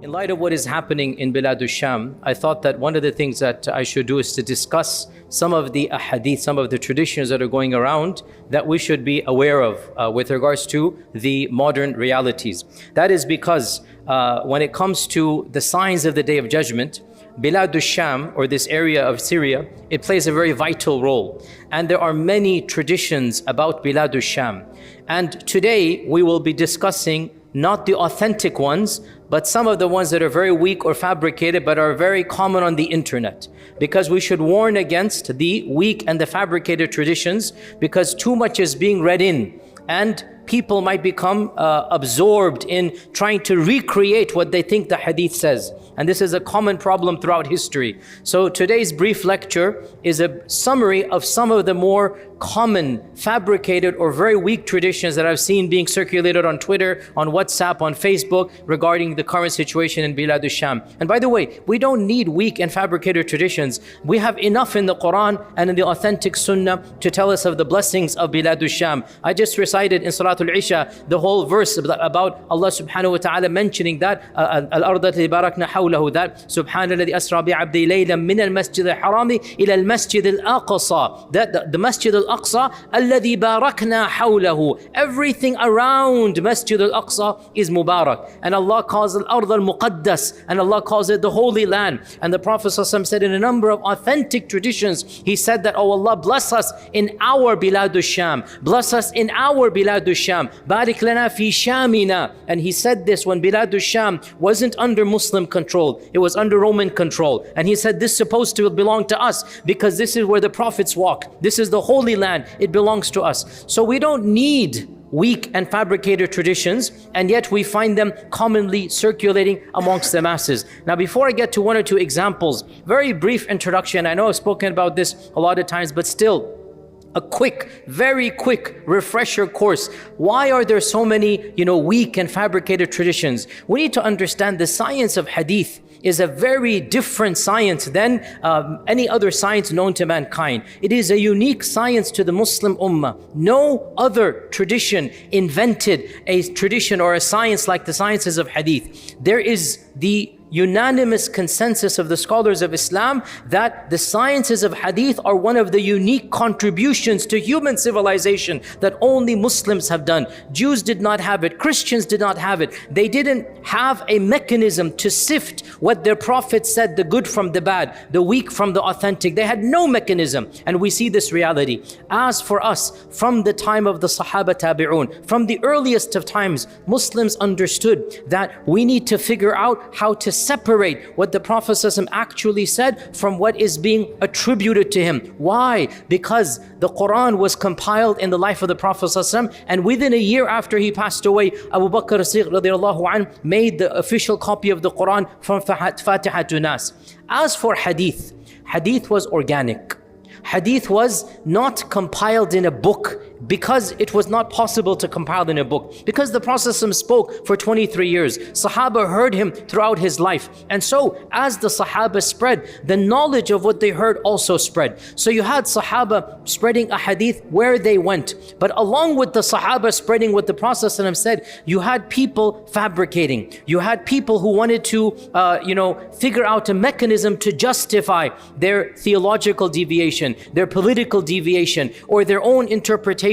In light of what is happening in Bilad al-Sham, I thought that one of the things that I should do is to discuss some of the hadith, some of the traditions that are going around that we should be aware of with regards to the modern realities. That is because when it comes to the signs of the Day of Judgment, Bilad al-Sham, or this area of Syria, it plays a very vital role. And there are many traditions about Bilad al-Sham. And today we will be discussing not the authentic ones, but some of the ones that are very weak or fabricated, but are very common on the internet. Because we should warn against the weak and the fabricated traditions, because too much is being read in, and people might become absorbed in trying to recreate what they think the hadith says. And this is a common problem throughout history. So today's brief lecture is a summary of some of the more common, fabricated or very weak traditions that I've seen being circulated on Twitter, on WhatsApp, on Facebook regarding the current situation in Bilad al-Sham. And by the way, we don't need weak and fabricated traditions. We have enough in the Quran and in the authentic Sunnah to tell us of the blessings of Bilad al-Sham. I just recited in Salatul Isha the whole verse about Allah subhanahu wa ta'ala mentioning that al-ard allati barakna hawlahu, that subhanalladhi asra bi'abdi laylan min al-masjid al-harami ila al-masjid al-aqsa, that the masjid al-aqsa alladhi barakna hawlahu, everything around Masjid al-Aqsa is Mubarak. And Allah calls it al-ard al-muqaddas, and Allah calls it the holy land. And the Prophet ﷺ said in a number of authentic traditions, he said that, oh Allah, bless us in our Bilad al-Sham, bless us in our Bilad al-Sham, barik lana fi shamina. And he said this when Bilad al-Sham wasn't under Muslim control, it was under Roman control. And he said this is supposed to belong to us because this is where the prophets walk, this is the holy land, it belongs to us. So we don't need weak and fabricated traditions, and yet we find them commonly circulating amongst the masses. Now, before I get to one or two examples, very brief introduction. I know I've spoken about this a lot of times, but still, a quick, very quick refresher course. Why are there so many, weak and fabricated traditions? We need to understand the science of hadith is a very different science than any other science known to mankind. It is a unique science to the Muslim Ummah. No other tradition invented a tradition or a science like the sciences of hadith. There is the unanimous consensus of the scholars of Islam that the sciences of hadith are one of the unique contributions to human civilization that only Muslims have done. Jews did not have it, Christians did not have it. They didn't have a mechanism to sift what their prophet said, the good from the bad, the weak from the authentic. They had no mechanism, and we see this reality. As for us, from the time of the Sahaba Tabi'un, from the earliest of times, Muslims understood that we need to figure out how to separate what the Prophet ﷺ actually said from what is being attributed to him. Why? Because the Quran was compiled in the life of the Prophet ﷺ, and within a year after he passed away, Abu Bakr as-Siddiq radiallahu anhu made the official copy of the Quran from Fatiha to Nas. As for hadith, hadith was organic. Hadith was not compiled in a book because it was not possible to compile in a book. Because the Prophet ﷺ spoke for 23 years. Sahaba heard him throughout his life. And so as the Sahaba spread, the knowledge of what they heard also spread. So you had Sahaba spreading a hadith where they went. But along with the Sahaba spreading what the Prophet ﷺ said, you had people fabricating. You had people who wanted to, figure out a mechanism to justify their theological deviation, their political deviation, or their own interpretation.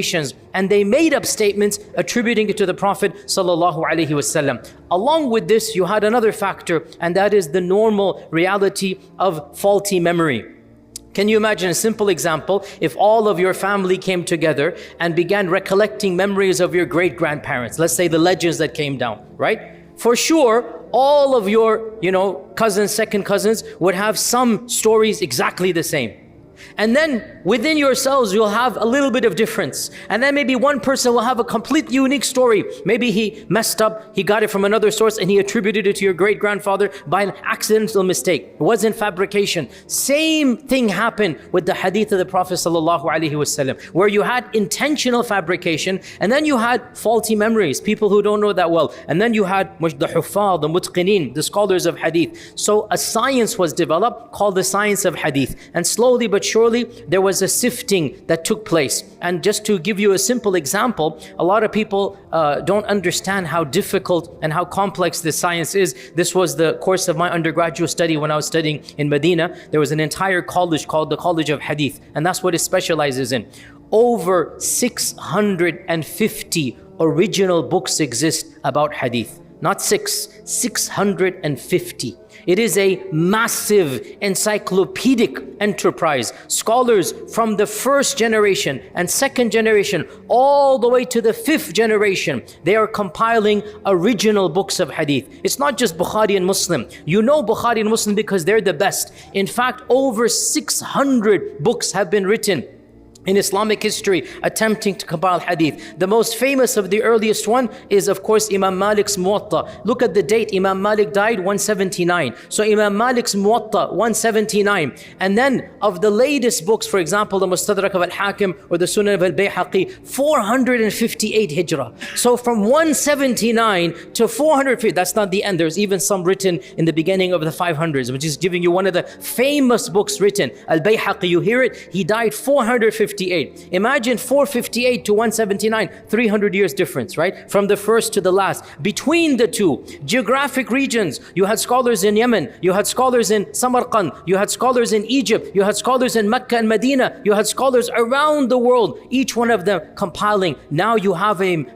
And they made up statements attributing it to the Prophet ﷺ. Along with this, you had another factor, and that is the normal reality of faulty memory. Can you imagine a simple example? If all of your family came together and began recollecting memories of your great-grandparents, let's say the legends that came down, right? For sure, all of your, cousins, second cousins would have some stories exactly the same. And then within yourselves, you'll have a little bit of difference. And then maybe one person will have a completely unique story. Maybe he messed up, he got it from another source, and he attributed it to your great-grandfather by an accidental mistake. It wasn't fabrication. Same thing happened with the hadith of the Prophet ﷺ, where you had intentional fabrication, and then you had faulty memories, people who don't know that well. And then you had the huffaz, the mutqinin, the scholars of hadith. So a science was developed called the science of hadith. And slowly but surely there was a sifting that took place. And just to give you a simple example, a lot of people don't understand how difficult and how complex this science is. This was the course of my undergraduate study when I was studying in Medina. There was an entire college called the College of Hadith, and that's what it specializes in. Over 650 original books exist about hadith. Not 650. It is a massive encyclopedic enterprise. Scholars from the first generation and second generation all the way to the fifth generation, they are compiling original books of hadith. It's not just Bukhari and Muslim. You know Bukhari and Muslim because they're the best. In fact, over 600 books have been written in Islamic history attempting to compile hadith. The most famous of the earliest one is of course Imam Malik's Muwatta. Look at the date. Imam Malik died 179. So Imam Malik's Muwatta 179. And then of the latest books, for example the Mustadrak of al-Hakim or the Sunan of al-Bayhaqi, 458 Hijrah. So from 179 to 450, that's not the end. There's even some written in the beginning of the 500s, which is giving you one of the famous books written. Al-Bayhaqi, you hear it? He died 458. Imagine 458 to 179, 300 years difference, right? From the first to the last. Between the two, geographic regions, you had scholars in Yemen, you had scholars in Samarkand, you had scholars in Egypt, you had scholars in Mecca and Medina, you had scholars around the world, each one of them compiling. Now you have a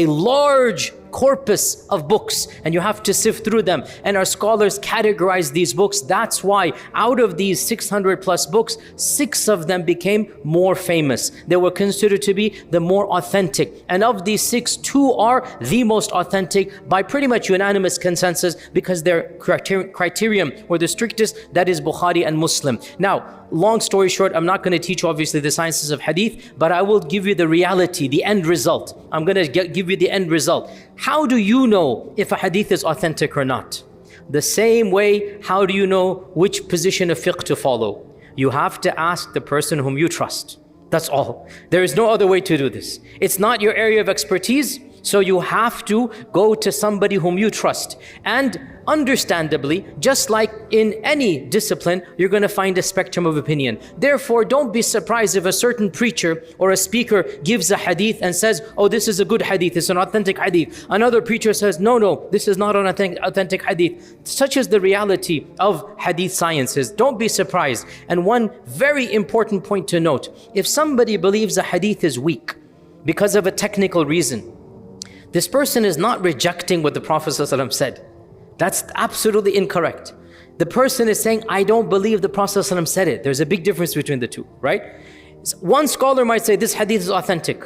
large corpus of books and you have to sift through them, and our scholars categorize these books. That's why out of these 600 plus books, 6 of them became more famous. They were considered to be the more authentic, and of these 6, 2 are the most authentic by pretty much unanimous consensus because their criterion were the strictest, that is Bukhari and Muslim. Now, long story short, I'm not going to teach obviously the sciences of hadith, but I will give you the reality, the end result. I'm going to give you the end result. How do you know if a hadith is authentic or not? The same way, how do you know which position of fiqh to follow? You have to ask the person whom you trust. That's all. There is no other way to do this. It's not your area of expertise, so you have to go to somebody whom you trust. And understandably, just like in any discipline, you're going to find a spectrum of opinion. Therefore, don't be surprised if a certain preacher or a speaker gives a hadith and says, oh, this is a good hadith, it's an authentic hadith. Another preacher says, no, this is not an authentic hadith. Such is the reality of hadith sciences. Don't be surprised. And one very important point to note, if somebody believes a hadith is weak because of a technical reason, this person is not rejecting what the Prophet ﷺ said. That's absolutely incorrect. The person is saying, I don't believe the Prophet ﷺ said it. There's a big difference between the two, right? One scholar might say this hadith is authentic.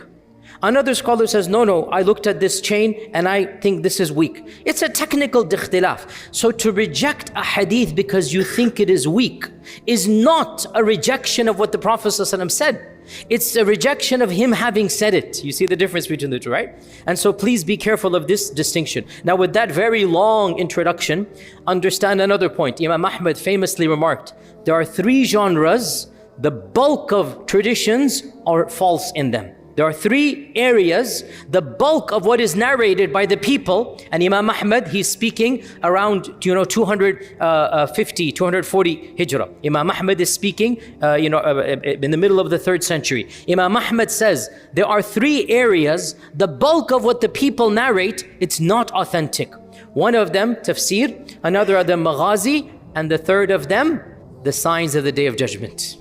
Another scholar says, no, I looked at this chain and I think this is weak. It's a technical ikhtilaf. So to reject a hadith because you think it is weak is not a rejection of what the Prophet ﷺ said. It's a rejection of him having said it. You see the difference between the two, right? And so please be careful of this distinction. Now with that very long introduction, understand another point. Imam Ahmad famously remarked, there are 3 genres, the bulk of traditions are false in them. There are 3 areas, the bulk of what is narrated by the people, and Imam Ahmad, he's speaking around 250, 240 Hijrah. Imam Ahmad is speaking in the middle of the 3rd century. Imam Ahmad says, there are 3 areas, the bulk of what the people narrate, it's not authentic. One of them, tafsir, another of them, maghazi, and the third of them, the signs of the Day of Judgment,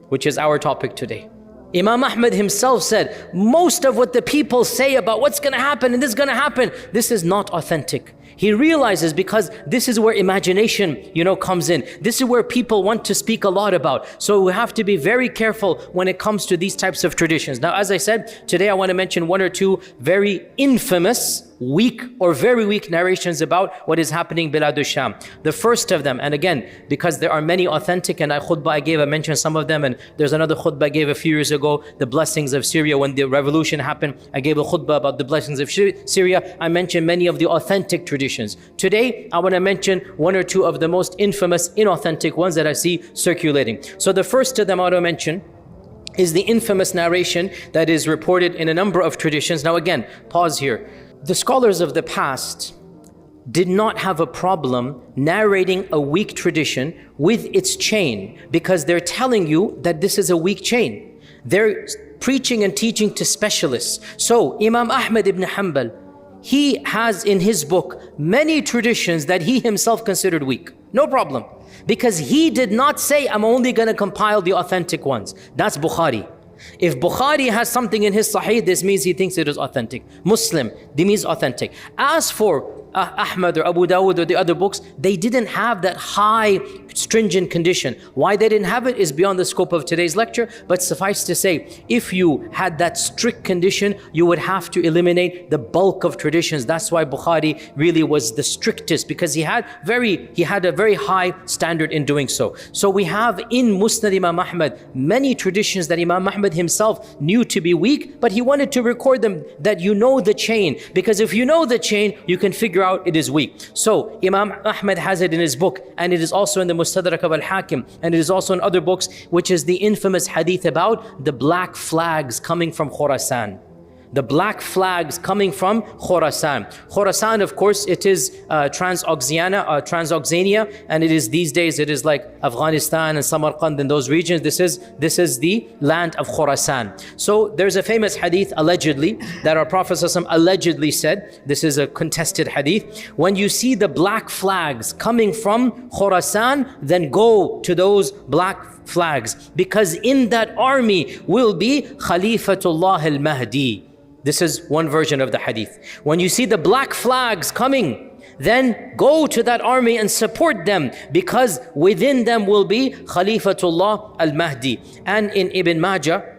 which is our topic today. Imam Ahmad himself said, most of what the people say about what's going to happen and this is going to happen, this is not authentic. He realizes because this is where imagination, comes in. This is where people want to speak a lot about. So we have to be very careful when it comes to these types of traditions. Now, as I said, today I want to mention 1 or 2 very infamous, weak or very weak narrations about what is happening in Bilad al-Sham. The first of them, and again, because there are many authentic, and I mentioned some of them, and there's another khutbah I gave a few years ago, the blessings of Syria. When the revolution happened, I gave a khutbah about the blessings of Syria. I mentioned many of the authentic traditions. Today, I want to mention 1 or 2 of the most infamous, inauthentic ones that I see circulating. So the first of them I want to mention is the infamous narration that is reported in a number of traditions. Now again, pause here. The scholars of the past, did not have a problem narrating a weak tradition with its chain, because they're telling you that this is a weak chain. They're preaching and teaching to specialists. So Imam Ahmad ibn Hanbal, he has in his book many traditions that he himself considered weak. No problem. Because he did not say, I'm only going to compile the authentic ones. That's Bukhari. If Bukhari has something in his Sahih, this means he thinks it is authentic. Muslim, this means authentic. As for Ahmad or Abu Dawud or the other books, they didn't have that high stringent condition. Why they didn't have it is beyond the scope of today's lecture, but suffice to say, if you had that strict condition, you would have to eliminate the bulk of traditions. That's why Bukhari really was the strictest, because he had a very high standard in doing so. So we have in Musnad Imam Ahmad many traditions that Imam Ahmad himself knew to be weak, but he wanted to record them that you know the chain, because if you know the chain, you can figure out it is weak. So Imam Ahmad has it in his book, and it is also in the Mustadrak of al-Hakim, and it is also in other books, which is the infamous hadith about the black flags coming from Khurasan. The black flags coming from Khurasan. Khurasan, of course, it is Transoxania, and it is these days, it is like Afghanistan and Samarkand and those regions. This is the land of Khurasan. So there's a famous hadith allegedly that our Prophet ﷺ allegedly said, this is a contested hadith, when you see the black flags coming from Khurasan, then go to those black flags, because in that army will be Khalifatullah al-Mahdi. This is one version of the hadith. When you see the black flags coming, then go to that army and support them, because within them will be Khalifatullah al-Mahdi. And in Ibn Majah,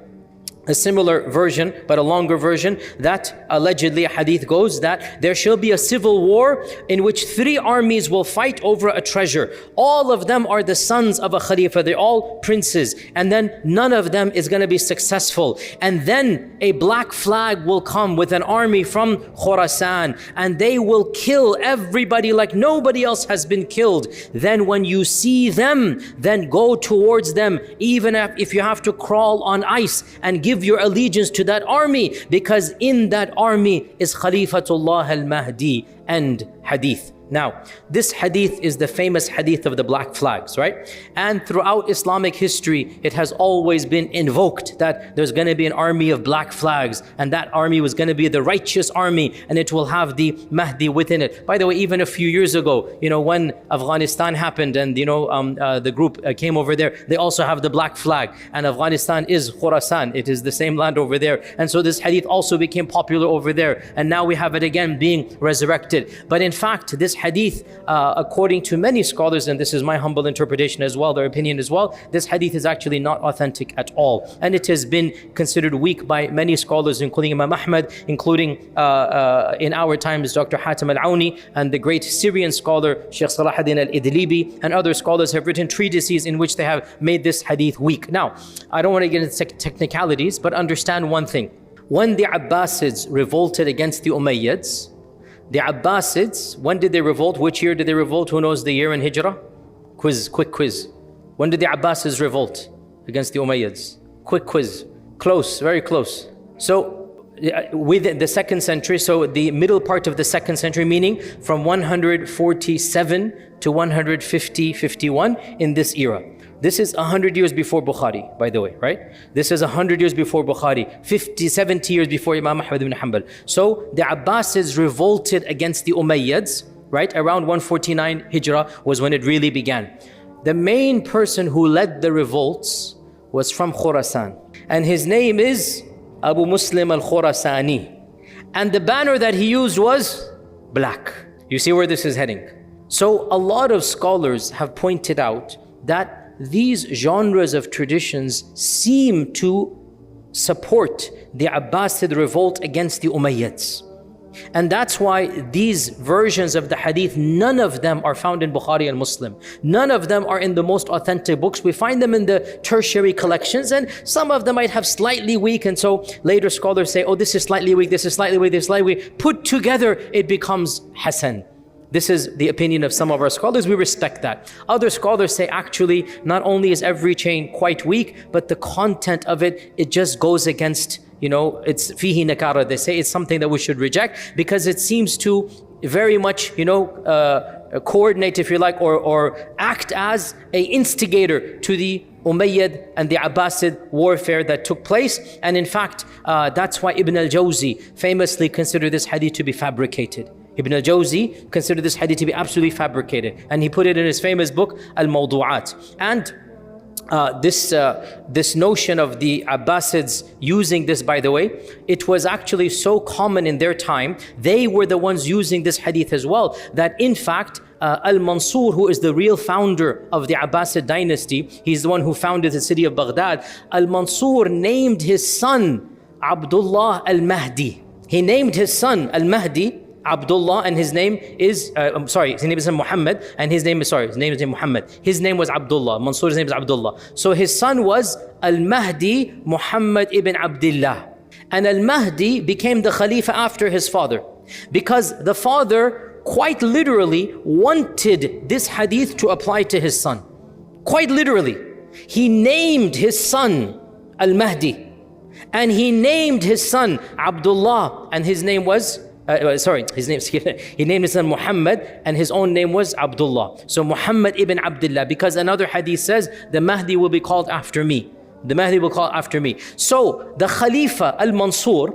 a similar version, but a longer version, that allegedly a hadith goes that there shall be a civil war in which 3 armies will fight over a treasure. All of them are the sons of a Khalifa, they're all princes, and then none of them is going to be successful. And then a black flag will come with an army from Khurasan, and they will kill everybody like nobody else has been killed. Then when you see them, then go towards them, even if you have to crawl on ice, and give your allegiance to that army, because in that army is Khalifatullah al-Mahdi. End hadith. Now, this hadith is the famous hadith of the black flags, right? And throughout Islamic history, it has always been invoked that there's going to be an army of black flags, and that army was going to be the righteous army, and it will have the Mahdi within it. By the way, even a few years ago, when Afghanistan happened and, the group came over there, they also have the black flag, and Afghanistan is Khurasan. It is the same land over there. And so this hadith also became popular over there, and now we have it again being resurrected. But in fact, this hadith, according to many scholars, and this is my humble interpretation as well, their opinion as well, this hadith is actually not authentic at all. And it has been considered weak by many scholars, including Imam Ahmad, including in our times Dr. Hatim al-Auni, and the great Syrian scholar Sheikh Salahuddin al-Idlibi, and other scholars have written treatises in which they have made this hadith weak. Now, I don't want to get into technicalities, but understand one thing. When the Abbasids revolted against the Umayyads, the Abbasids, when did they revolt? Which year did they revolt? Who knows the year in Hijrah? Quick quiz. When did the Abbasids revolt against the Umayyads? Quick quiz. Close, very close. So within the 2nd century, so the middle part of the 2nd century, meaning from 147 to 151 in this era. This is 100 years before Bukhari, by the way, right? This is 100 years before Bukhari, 50, 70 years before Imam Ahmad ibn Hanbal. So the Abbasids revolted against the Umayyads, right? Around 149 Hijrah was when it really began. The main person who led the revolts was from Khurasan, and his name is Abu Muslim al-Khurasani. And the banner that he used was black. You see where this is heading? So a lot of scholars have pointed out that these genres of traditions seem to support the Abbasid revolt against the Umayyads. And that's why these versions of the hadith, none of them are found in Bukhari and Muslim. None of them are in the most authentic books. We find them in the tertiary collections, and some of them might have slightly weak, and so later scholars say, oh, this is slightly weak, this is slightly weak, this is slightly weak. Put together, it becomes Hasan. This is the opinion of some of our scholars. We respect that. Other scholars say actually not only is every chain quite weak, but the content of it, it just goes against, it's fihi nakara. They say it's something that we should reject because it seems to very much, coordinate, if you like, or act as a instigator to the Umayyad and the Abbasid warfare that took place. And in fact, that's why Ibn al-Jawzi famously considered this hadith to be fabricated. Ibn al-Jawzi considered this hadith to be absolutely fabricated, and he put it in his famous book, Al-Mawdu'at. And this notion of the Abbasids using this, by the way, it was actually so common in their time. They were the ones using this hadith as well, that in fact, Al-Mansur, who is the real founder of the Abbasid dynasty, he's the one who founded the city of Baghdad. Al-Mansur named his son Abdullah al-Mahdi. He named his son al-Mahdi Abdullah, and his name is, his name is Muhammad, and his name is Muhammad. His name was Abdullah. Mansur's name is Abdullah. So his son was Al-Mahdi Muhammad ibn Abdullah. And Al-Mahdi became the Khalifa after his father, because the father quite literally wanted this hadith to apply to his son. Quite literally. He named his son Al-Mahdi, and he named his son Abdullah, and his name was he named his son Muhammad, and his own name was Abdullah. So Muhammad ibn Abdullah, because another hadith says, the Mahdi will be called after me. The Mahdi will call after me. So the Khalifa al-Mansur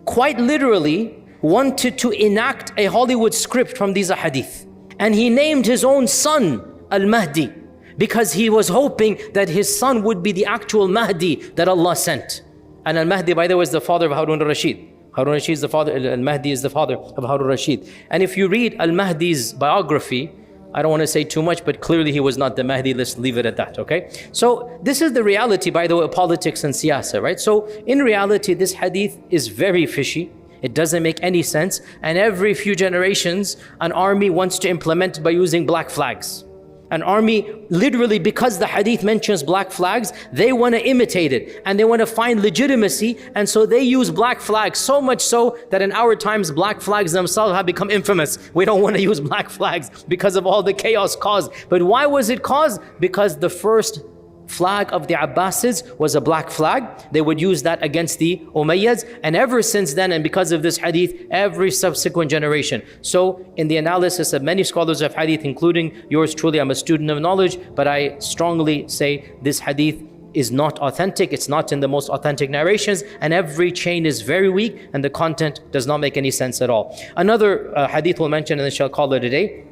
quite literally wanted to enact a Hollywood script from these hadith. And he named his own son al-Mahdi, because he was hoping that his son would be the actual Mahdi that Allah sent. And al-Mahdi, by the way, is the father of Harun al-Rashid. Harun al-Rashid is the father, al-Mahdi is the father of Harun al-Rashid. And if you read al-Mahdi's biography, I don't want to say too much, but clearly he was not the Mahdi. Let's leave it at that, okay? So this is the reality, by the way, of politics and siyasa, right? So in reality, this hadith is very fishy. It doesn't make any sense. And every few generations, an army wants to implement it by using black flags. An army, literally, because the hadith mentions black flags, they want to imitate it, and they want to find legitimacy, and so they use black flags, so much so that in our times, black flags themselves have become infamous. We don't want to use black flags because of all the chaos caused. But why was it caused? Because the first flag of the Abbasids was a black flag. They would use that against the Umayyads, and ever since then, and because of this hadith, every subsequent generation. So in the analysis of many scholars of hadith, including yours truly, I'm a student of knowledge, but I strongly say this hadith is not authentic. It's not in the most authentic narrations, and every chain is very weak, and the content does not make any sense at all. Another hadith we'll mention, and then shall call it a day.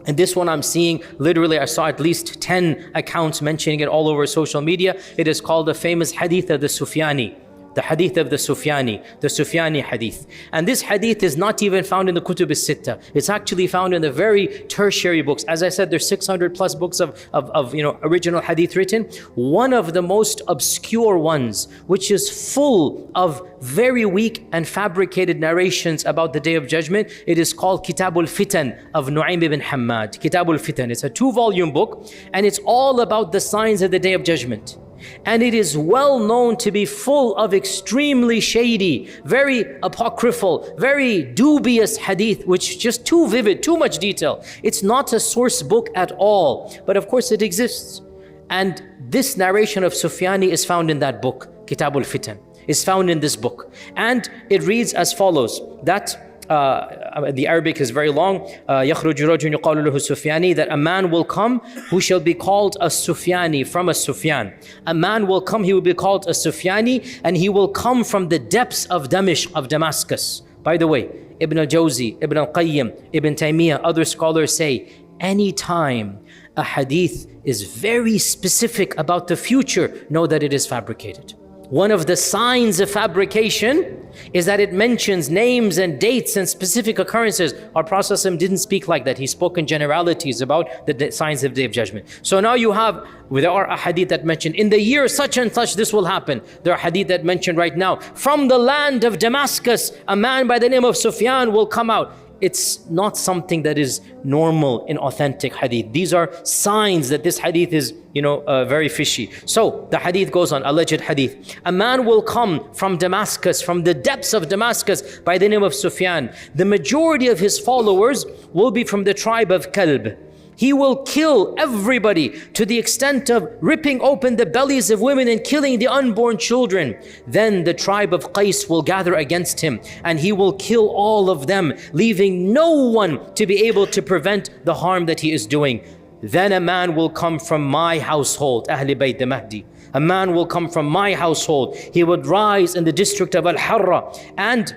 And this one I'm seeing, literally I saw at least 10 accounts mentioning it all over social media. It is called the famous hadith of the Sufyani. The hadith of the Sufyani hadith. And this hadith is not even found in the Kutub al-Sitta. It's actually found in the very tertiary books. As I said, there's 600 plus books of original hadith written. One of the most obscure ones, which is full of very weak and fabricated narrations about the Day of Judgment. It is called Kitab al-Fitan of Nu'aym ibn Hammad. Kitab al-Fitan. It's a 2-volume book, and it's all about the signs of the Day of Judgment. And it is well known to be full of extremely shady, very apocryphal, very dubious hadith, which is just too vivid, too much detail. It's not a source book at all, but of course it exists. And this narration of Sufyani is found in that book, Kitab al-Fitan. Is found in this book. And it reads as follows, that the Arabic is very long. يَخْرُجُ رَجُلٌ يُقَالُ لَهُ سُفْيَانِي, that a man will come who shall be called a Sufyani, from a Sufyan. A man will come, he will be called a Sufyani, and he will come from the depths of Damascus. By the way, Ibn al-Jawzi, Ibn al-Qayyim, Ibn Taymiyyah, other scholars say, anytime a hadith is very specific about the future, know that it is fabricated. One of the signs of fabrication is that it mentions names and dates and specific occurrences. Our Prophet didn't speak like that. He spoke in generalities about the signs of the Day of Judgment. So now you have, there are hadith that mention, in the year such and such this will happen. There are hadith that mention right now, from the land of Damascus, a man by the name of Sufyan will come out. It's not something that is normal in authentic hadith. These are signs that this hadith is, very fishy. So the hadith goes on, alleged hadith. A man will come from Damascus, from the depths of Damascus, by the name of Sufyan. The majority of his followers will be from the tribe of Kalb. He will kill everybody to the extent of ripping open the bellies of women and killing the unborn children. Then the tribe of Qais will gather against him, and he will kill all of them, leaving no one to be able to prevent the harm that he is doing. Then a man will come from my household, Ahl Bayt the Mahdi. A man will come from my household. He would rise in the district of Al-Harra, and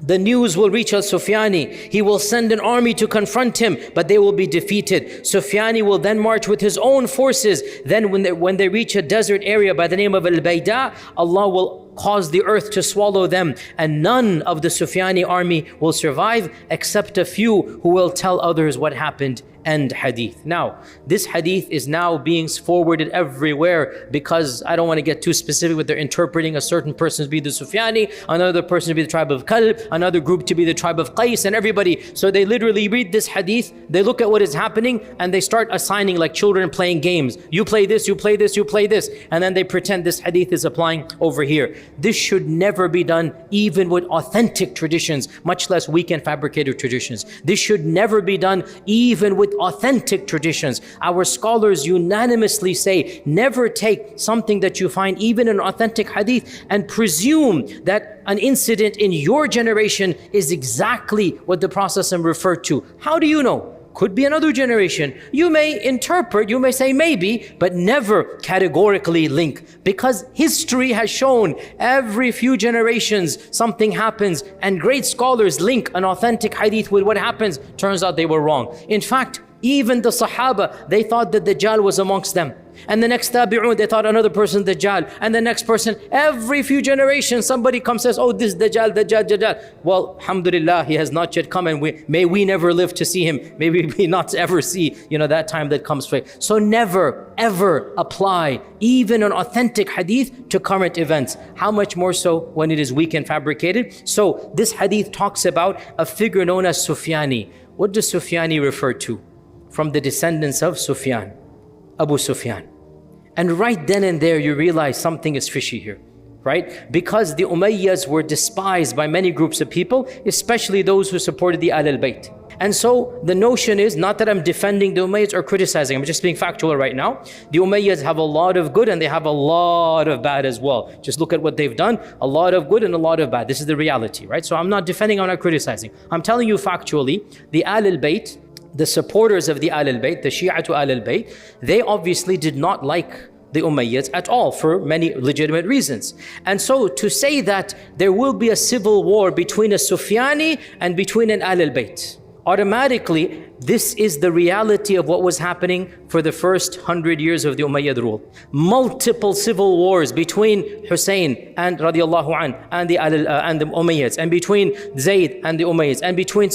the news will reach al-Sufyani. He will send an army to confront him, but they will be defeated. Sufyani will then march with his own forces. Then when they reach a desert area by the name of Al-Bayda, Allah will cause the earth to swallow them, and none of the Sufyani army will survive except a few who will tell others what happened. End hadith. Now, this hadith is now being forwarded everywhere because I don't want to get too specific, but they're interpreting a certain person to be the Sufyani, another person to be the tribe of Kalb, another group to be the tribe of Qais, and everybody. So they literally read this hadith, they look at what is happening, and they start assigning like children playing games. You play this, you play this, you play this. And then they pretend this hadith is applying over here. This should never be done even with authentic traditions, much less weak and fabricated traditions. This should never be done even with authentic traditions. Our scholars unanimously say, never take something that you find even in authentic hadith and presume that an incident in your generation is exactly what the Prophet referred to. How do you know? Could be another generation. You may interpret, you may say maybe, but never categorically link, because history has shown every few generations something happens, and great scholars link an authentic hadith with what happens. Turns out they were wrong. In fact, even the Sahaba, they thought that Dajjal was amongst them. And the next Tabi'un, they thought another person Dajjal. And the next person, every few generations, somebody comes says, oh, this Dajjal, Dajjal, Dajjal. Well, alhamdulillah, he has not yet come, and may we never live to see him. May we not ever see, that time that comes for. So never, ever apply even an authentic hadith to current events. How much more so when it is weak and fabricated? So this hadith talks about a figure known as Sufyani. What does Sufyani refer to? From the descendants of Sufyan, Abu Sufyan. And right then and there you realize something is fishy here, right? Because the Umayyads were despised by many groups of people, especially those who supported the Ahl al-Bayt. And so the notion is, not that I'm defending the Umayyads or criticizing, I'm just being factual right now. The Umayyads have a lot of good and they have a lot of bad as well. Just look at what they've done, a lot of good and a lot of bad. This is the reality, right? So I'm not defending, I'm not criticizing. I'm telling you factually, the Ahl al-Bayt, the supporters of the Ahl al-Bayt, the Shia to Ahl al-Bayt, they obviously did not like the Umayyads at all for many legitimate reasons. And so to say that there will be a civil war between a Sufyani and between an Ahl al-Bayt, automatically this is the reality of what was happening for the first 100 years of the Umayyad rule. Multiple civil wars between Hussein and radiallahu an and the Umayyads, and between Zayd and the Umayyads, and between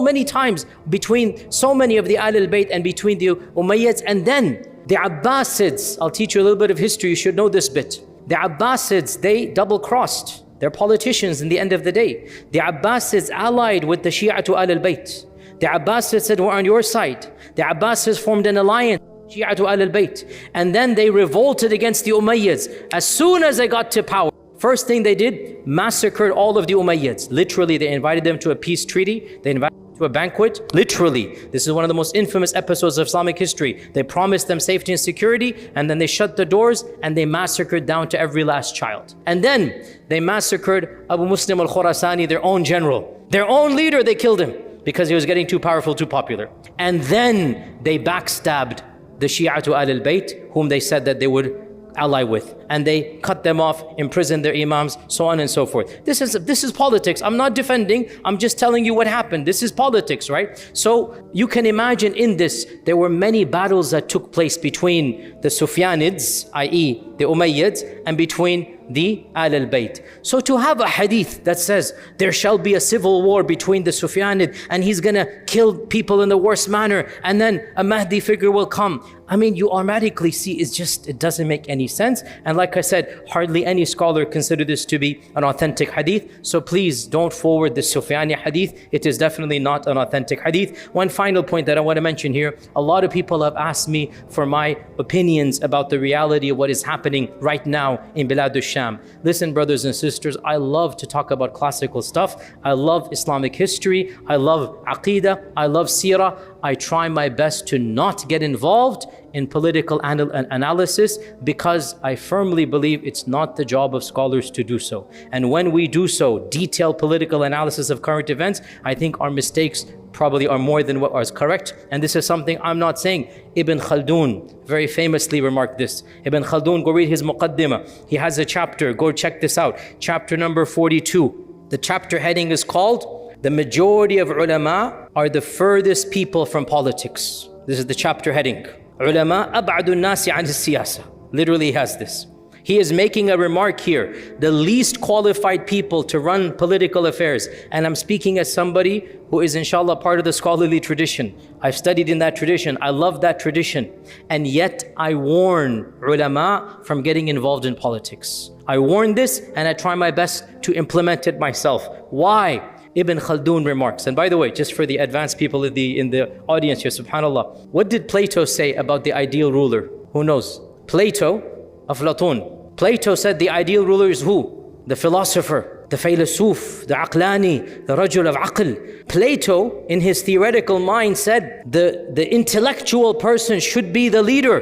many times between so many of the Ahl al-Bayt and between the Umayyads. And then the Abbasids, I'll teach you a little bit of history, you should know this bit. The Abbasids, they double-crossed. They're politicians in the end of the day. The Abbasids allied with the Shia to Ahl al-Bayt. The Abbasids said, we're on your side. The Abbasids formed an alliance, Shia to Ahl al-Bayt. And then they revolted against the Umayyads. As soon as they got to power, first thing they did, massacred all of the Umayyads. Literally, they invited them to a peace treaty. They invited them to a banquet. Literally, this is one of the most infamous episodes of Islamic history. They promised them safety and security, and then they shut the doors and they massacred down to every last child. And then they massacred Abu Muslim al-Khurasani, their own general. Their own leader, they killed him because he was getting too powerful, too popular. And then they backstabbed the Shia to Ahl al-Bayt, whom they said that they would ally with, and they cut them off, imprisoned their imams, so on and so forth. This is politics. I'm not defending, I'm just telling you what happened. This is politics, right? So you can imagine in this, there were many battles that took place between the Sufyanids, i.e. the Umayyads, and between the Ahl al-Bayt. So to have a hadith that says there shall be a civil war between the Sufyanid and he's gonna kill people in the worst manner, and then a Mahdi figure will come, I mean, you automatically see it doesn't make any sense. And like I said, hardly any scholar consider this to be an authentic hadith. So please don't forward the Sufyani hadith. It is definitely not an authentic hadith. One final point that I want to mention here, a lot of people have asked me for my opinions about the reality of what is happening right now in Bilad al-Sham. Listen, brothers and sisters, I love to talk about classical stuff. I love Islamic history. I love Aqidah. I love Seerah. I try my best to not get involved in political analysis, because I firmly believe it's not the job of scholars to do so. And when we do so, detailed political analysis of current events, I think our mistakes probably are more than what is correct. And this is something I'm not saying. Ibn Khaldun very famously remarked this. Ibn Khaldun, go read his Muqaddimah. He has a chapter, go check this out. Chapter number 42. The chapter heading is called, "The majority of ulama are the furthest people from politics." This is the chapter heading. Ulama ab'adu nasi an siyasa. Literally has this. He is making a remark here. The least qualified people to run political affairs. And I'm speaking as somebody who is inshallah part of the scholarly tradition. I've studied in that tradition. I love that tradition. And yet I warn ulama from getting involved in politics. I warn this and I try my best to implement it myself. Why? Ibn Khaldun remarks, and by the way, just for the advanced people in the audience here, subhanAllah, what did Plato say about the ideal ruler? Who knows? Plato, Aflatun. Plato said the ideal ruler is who? The philosopher, the philosoph, the aqlani, the rajul of aql. Plato, in his theoretical mind, said the intellectual person should be the leader.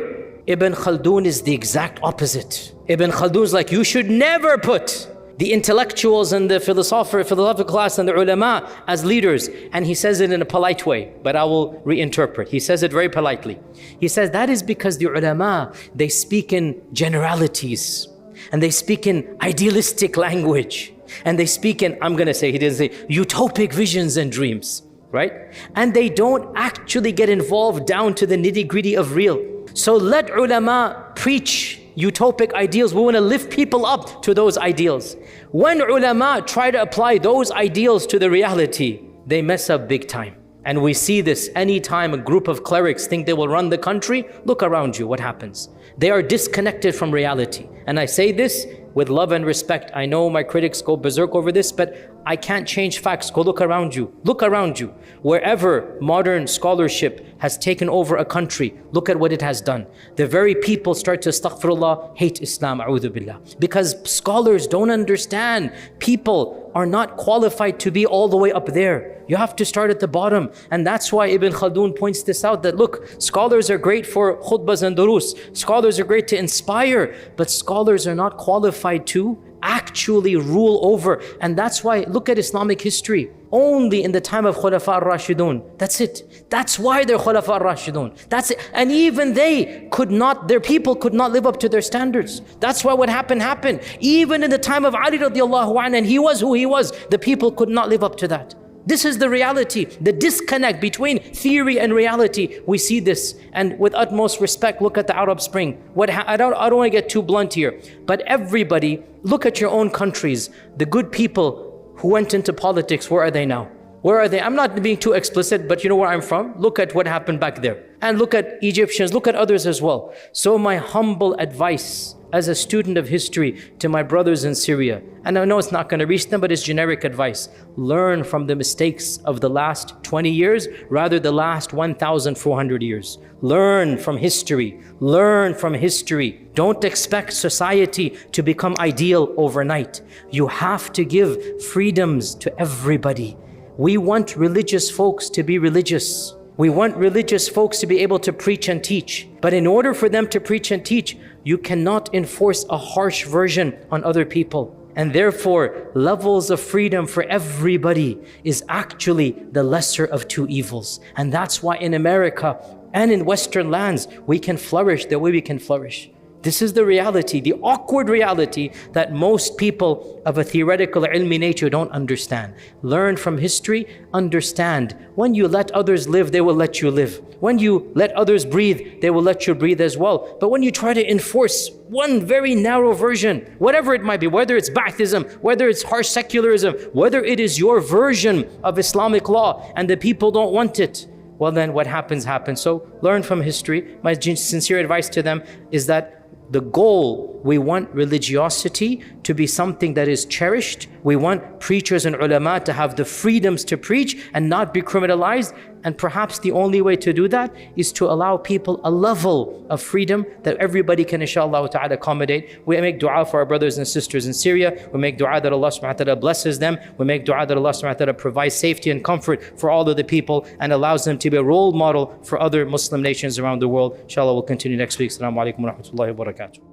Ibn Khaldun is the exact opposite. Ibn Khaldun is like, you should never put the intellectuals and the philosophical class and the ulama as leaders. And he says it in a polite way, but I will reinterpret. He says it very politely. He says that is because the ulama, they speak in generalities and they speak in idealistic language and they speak in, I'm going to say, he didn't say, utopic visions and dreams, right? And they don't actually get involved down to the nitty-gritty of real. So let ulama preach utopic ideals. We want to lift people up to those ideals. When ulama try to apply those ideals to the reality, they mess up big time. And we see this anytime a group of clerics think they will run the country. Look around you, what happens? They are disconnected from reality. And I say this with love and respect. I know my critics go berserk over this, but I can't change facts. Go look around you. Look around you. Wherever modern scholarship has taken over a country, look at what it has done. The very people start to, astaghfirullah, hate Islam, a'udhu billah. Because scholars don't understand. People are not qualified to be all the way up there. You have to start at the bottom. And that's why Ibn Khaldun points this out, that look, scholars are great for khutbahs and durus. Scholars are great to inspire, but scholars are not qualified to actually rule over. And that's why, look at Islamic history. Only in the time of Khulafa al-Rashidun. That's it. That's why they're Khulafa al-Rashidun. That's it. And even they could not, their people could not live up to their standards. That's why what happened. Even in the time of Ali radiallahu anhu, and he was who he was, the people could not live up to that. This is the reality, the disconnect between theory and reality. We see this, and with utmost respect, look at the Arab Spring. I don't want to get too blunt here, but everybody, look at your own countries. The good people who went into politics, where are they now? Where are they? I'm not being too explicit, but you know where I'm from? Look at what happened back there. And look at Egyptians, look at others as well. So my humble advice as a student of history to my brothers in Syria, and I know it's not going to reach them, but it's generic advice. Learn from the mistakes of the last 20 years, rather the last 1,400 years. Learn from history. Learn from history. Don't expect society to become ideal overnight. You have to give freedoms to everybody. We want religious folks to be religious. We want religious folks to be able to preach and teach. But in order for them to preach and teach, you cannot enforce a harsh version on other people. And therefore, levels of freedom for everybody is actually the lesser of two evils. And that's why in America and in Western lands, we can flourish the way we can flourish. This is the reality, the awkward reality that most people of a theoretical ilmi nature don't understand. Learn from history, understand. When you let others live, they will let you live. When you let others breathe, they will let you breathe as well. But when you try to enforce one very narrow version, whatever it might be, whether it's Ba'athism, whether it's harsh secularism, whether it is your version of Islamic law and the people don't want it, well then what happens. So learn from history. My sincere advice to them is that the goal, we want religiosity to be something that is cherished We want preachers and ulama to have the freedoms to preach and not be criminalized. And perhaps the only way to do that is to allow people a level of freedom that everybody can inshallah ta'ala accommodate. We make dua for our brothers and sisters in Syria. We make dua that Allah subhanahu wa ta'ala blesses them. We make dua that Allah subhanahu wa ta'ala provides safety and comfort for all of the people and allows them to be a role model for other Muslim nations around the world. Inshallah, we'll continue next week. Assalamu alaikum wa rahmatullahi wa barakatuh.